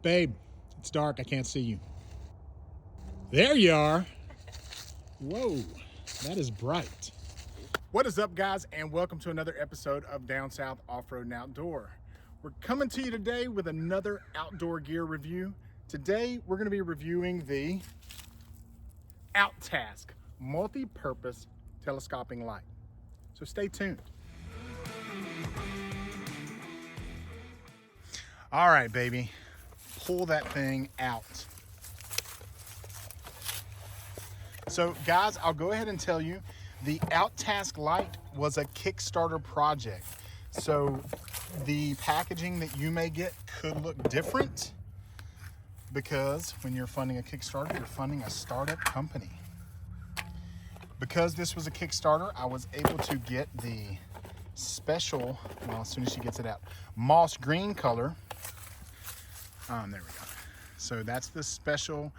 Babe, it's dark. I can't see you. There you are. Whoa, that is bright. What is up, guys, and welcome to another episode of Down South Off-Road and Outdoor. We're coming to you today with another outdoor gear review. Today, we're going to be reviewing the OuTask multi-purpose telescoping light. So stay tuned. All right, baby, pull that thing out. So guys, I'll go ahead and tell you, the OuTask light was a Kickstarter project. So the packaging that you may get could look different because when you're funding a Kickstarter, you're funding a startup company. Because this was a Kickstarter, I was able to get the special, well, as soon as she gets it out, moss green color. There we go. So that's the special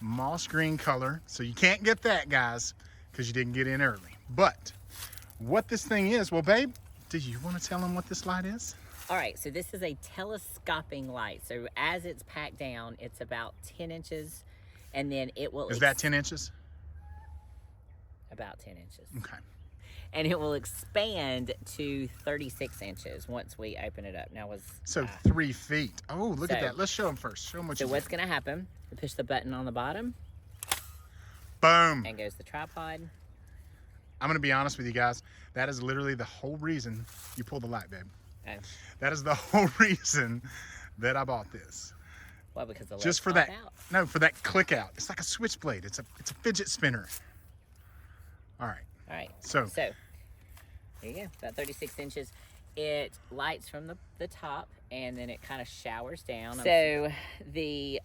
moss green color. So you can't get that, guys, because you didn't get in early. But what this thing is, well, babe, do you want to tell them what this light is? All right, so this is a telescoping light. So as it's packed down, it's about 10 inches, and then it will... Is that 10 inches? About 10 inches. Okay. And it will expand to 36 inches once we open it up. Now, so 3 feet. Oh, look at that. Let's show them first. Show them what you So what's going to happen, you push the button on the bottom. Boom. And goes the tripod. I'm going to be honest with you guys. That is literally the whole reason you pull the light, babe. Oh. That is the whole reason that I bought this. Well, because the just for that, out. No, for that click out. It's like a switchblade. It's a fidget spinner. All right. All right. So there you go. About 36 inches. It lights from the top, and then it kind of showers down. So the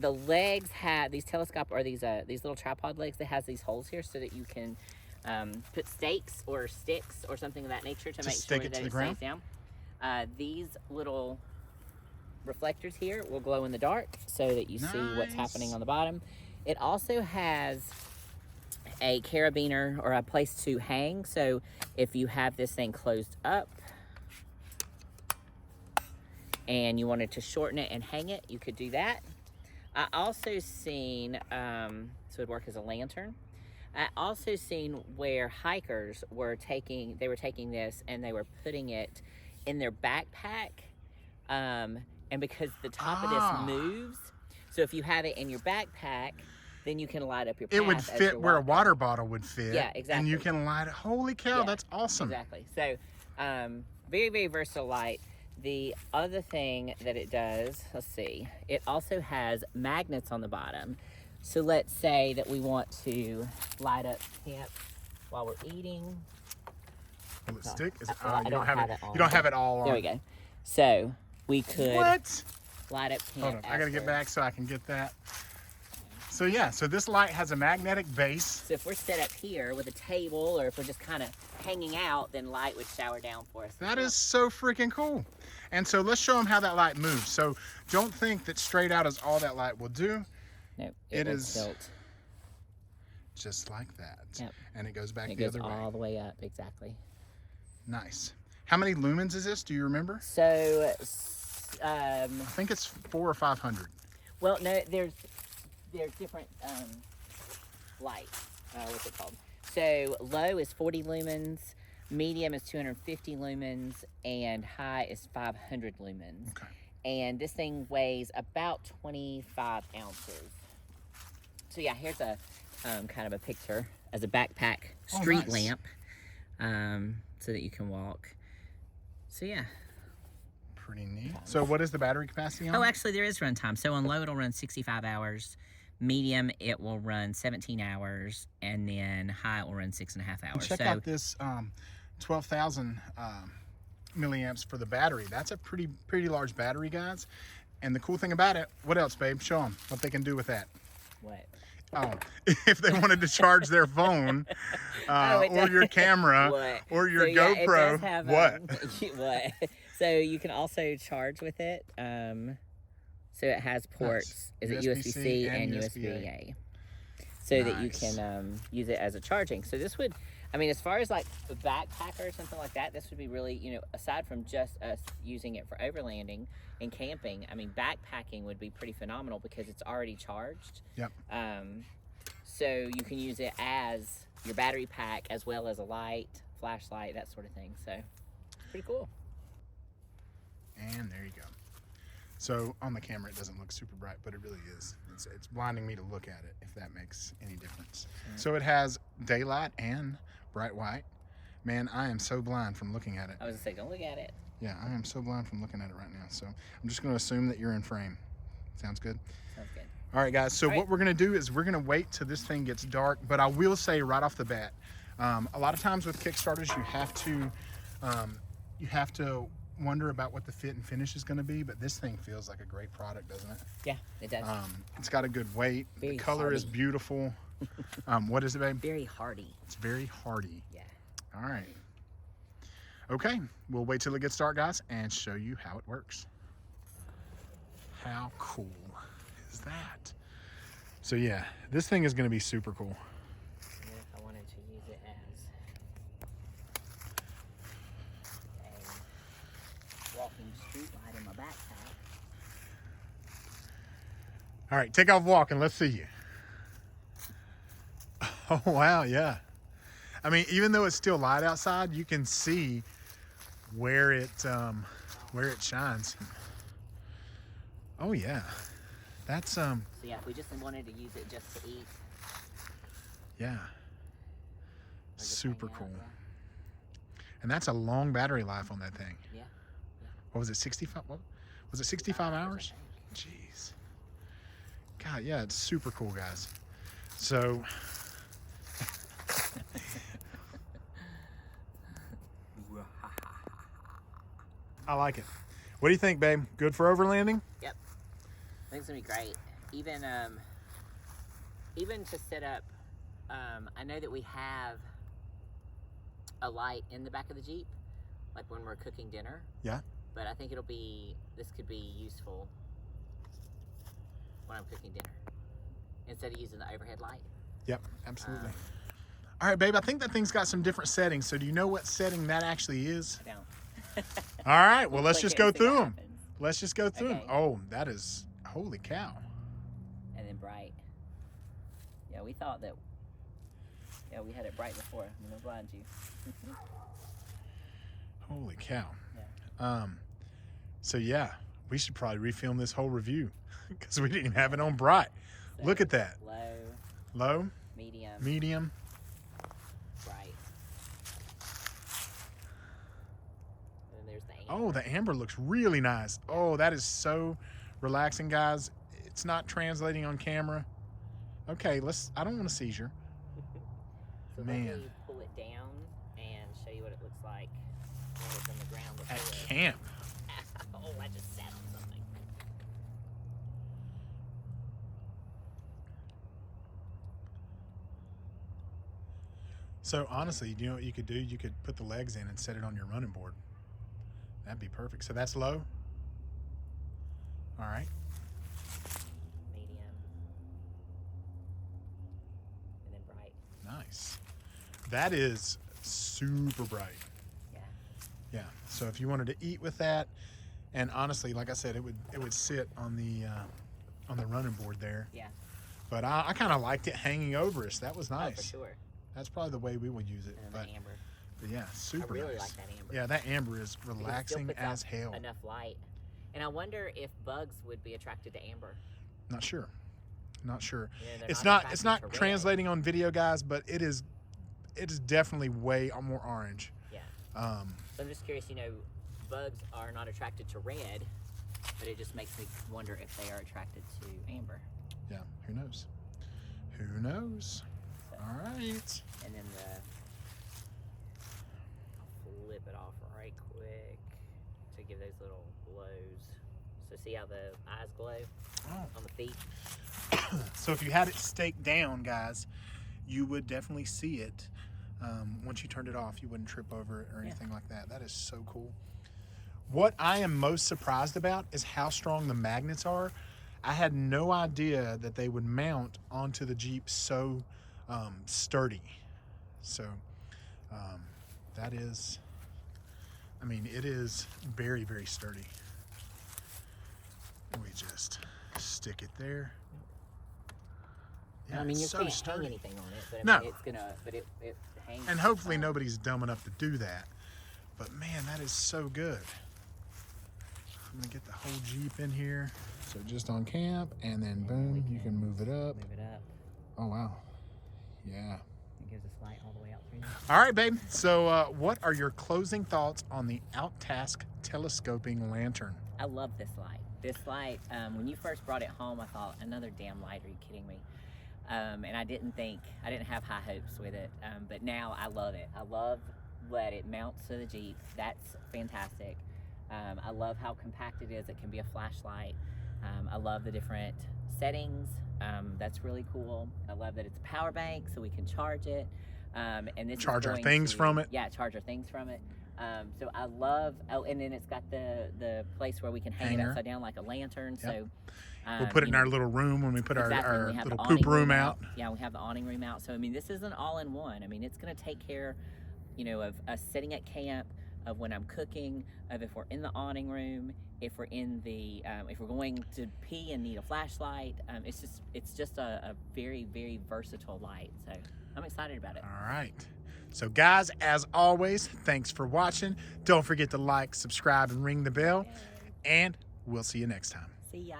legs have these these little tripod legs that has these holes here so that you can put stakes or sticks or something of that nature to make sure that it stays down. These little reflectors here will glow in the dark so that you see what's happening on the bottom. It also has a carabiner or a place to hang, so if you have this thing closed up and you wanted to shorten it and hang it, you could do that. I also seen so it'd work as a lantern. I also seen where hikers were taking this and they were putting it in their backpack, and because the top of this moves, so if you have it in your backpack, then you can light up your path. It would fit where a water bottle would fit. Yeah, exactly. And you can light it. Holy cow, yeah, that's awesome. Exactly. So, very, very versatile light. The other thing that it does, let's see, it also has magnets on the bottom. So let's say that we want to light up camp while we're eating. Will it stick? Is it, you don't have it all on. There we go. So we could light up camp. Hold on, I gotta get back so I can get that. So yeah, so this light has a magnetic base. So if we're set up here with a table, or if we're just kind of hanging out, then light would shower down for us. That is so freaking cool. And so let's show them how that light moves. So don't think that straight out is all that light will do. No, it is tilt. Just like that. Yep. And it goes back the other way. It goes all the way up, exactly. Nice. How many lumens is this? Do you remember? So, I think it's 400 or 500. Well, no, there's different lights. What's it called? So low is 40 lumens, medium is 250 lumens, and high is 500 lumens. Okay. And this thing weighs about 25 ounces. So yeah, here's a kind of a picture as a backpack street lamp, so that you can walk. So yeah. Pretty neat. So what is the battery capacity on? Oh, actually there is runtime. So on low it'll run 65 hours. Medium, it will run 17 hours, and then high it will run 6.5 hours. And check out this 12,000 milliamps for the battery. That's a pretty large battery, guys. And the cool thing about it, what else, babe? Show them what they can do with that. What? Oh, if they wanted to charge their phone, or your camera, or your GoPro. Yeah, what? So you can also charge with it. So it has ports, is it USB-C and USB-A, so that you can use it as a charging. So this would, I mean, as far as like a backpacker or something like that, this would be really, you know, aside from just us using it for overlanding and camping, I mean, backpacking would be pretty phenomenal because it's already charged. Yep. So you can use it as your battery pack as well as a light, flashlight, that sort of thing. So pretty cool. And there you go. So on the camera, it doesn't look super bright, but it really is. It's blinding me to look at it, if that makes any difference. So it has daylight and bright white. Man, I am so blind from looking at it. I was gonna say, don't look at it. Yeah, I am so blind from looking at it right now. So I'm just gonna assume that you're in frame. Sounds good? Sounds good. All right, guys, so what we're gonna do is we're gonna wait till this thing gets dark, but I will say right off the bat, a lot of times with Kickstarters, you have to wonder about what the fit and finish is gonna be, but this thing feels like a great product, doesn't it? Yeah, it does. It's got a good weight. Very the color is hardy. Beautiful. What is it, babe? Very hardy. It's very hardy. Yeah. All right. Okay, we'll wait till it gets dark, guys, and show you how it works. How cool is that? So yeah, this thing is gonna be super cool. And if I wanted to use it as a walking street light in my backpack. All right, take off walking. Let's see you. Oh, wow, yeah. I mean, even though it's still light outside, you can see where it shines. Oh, yeah. That's, So yeah, if we just wanted to use it just to eat. yeah. or just Super hang out, cool. yeah. And that's a long battery life on that thing. Yeah. What was it, 65? What was it, 65 hours? I think. Jeez. God, yeah, it's super cool, guys. So, I like it. What do you think, babe? Good for overlanding? Yep. I think it's gonna be great. Even to set up, I know that we have a light in the back of the Jeep, like when we're cooking dinner. Yeah. But I think this could be useful when I'm cooking dinner instead of using the overhead light. Yep, absolutely. All right, babe, I think that thing's got some different settings. So do you know what setting that actually is? I don't. All right, well, let's Click just it go and see what through them. happens. Let's just go through them. Okay. Oh, that is, holy cow. And then bright. Yeah, we thought that. Yeah, we had it bright before. I'm gonna blind you. Holy cow. Yeah. So yeah, we should probably refilm this whole review because we didn't even have it on bright. So Look at that. Low, Low, medium, medium. bright. And then there's the amber. Oh, the amber looks really nice. Oh, that is so relaxing, guys. It's not translating on camera. Okay, I don't want a seizure. So Man. let me pull it down and show you what it looks like when it's on the ground. At before. camp. Oh, I just sat on something. So honestly, you know what you could do? You could put the legs in and set it on your running board. That'd be perfect. So that's low. All right. Medium. And then bright. Nice. That is super bright. Yeah. Yeah. So if you wanted to eat with that, and honestly, like I said, it would sit on the running board there. Yeah. But I kind of liked it hanging over us. That was Oh, nice. for sure. That's probably the way we would use it. And then But, the amber. but yeah, super I really nice. like that amber. Yeah, that amber is Because it still relaxing puts as out hell. Enough light. And I wonder if bugs would be attracted to amber. Not sure. Not sure. You know, they're It's attracted not to red. translating on video, guys, but it is definitely way more orange. Yeah. Um, So I'm just curious, you know, bugs are not attracted to red, but it just makes me wonder if they are attracted to amber. yeah, who knows? Who knows? So, All right. and then I'll flip it off right quick to give those little glows. So see how the eyes glow Oh. on the feet? So if you had it staked down, guys, you would definitely see it. Once you turned it off, you wouldn't trip over it or anything like that. That is so cool. What I am most surprised about is how strong the magnets are. I had no idea that they would mount onto the Jeep so sturdy. So That is, I mean, it is very, very sturdy. We just stick it there. Yeah, I mean, you so can't sturdy. hang anything on it, but I No. mean, it's gonna, but it hangs. And hopefully nobody's dumb enough to do that. But man, that is so good. I'm gonna get the whole Jeep in here. So just on camp, and then boom, you can move it up. Move it up. Oh wow, yeah. It gives us light all the way out through there. All right, babe. So what are your closing thoughts on the OuTask telescoping lantern? I love this light. This light, when you first brought it home, I thought, another damn light, are you kidding me? And I didn't have high hopes with it, but now I love it. I love that it mounts to the Jeep. That's fantastic. I love how compact it is. It can be a flashlight. I love the different settings. That's really cool. I love that it's a power bank, so we can charge it. And this Charge is our going things to, from it. Yeah, charge our things from it. So I love. Oh, and then it's got the place where we can hang it upside down like a lantern. Yep. So We'll put it in our little room when we put our we have little the poop awning room out. Yeah, we have the awning room out. So I mean, this is an all-in-one. I mean, it's going to take care, of us sitting at camp, of when I'm cooking, of if we're in the awning room, if we're in the if we're going to pee and need a flashlight. It's just a very, very versatile light. So I'm excited about it. All right. So guys, as always, thanks for watching. Don't forget to like, subscribe, and ring the bell. And we'll see you next time. See ya.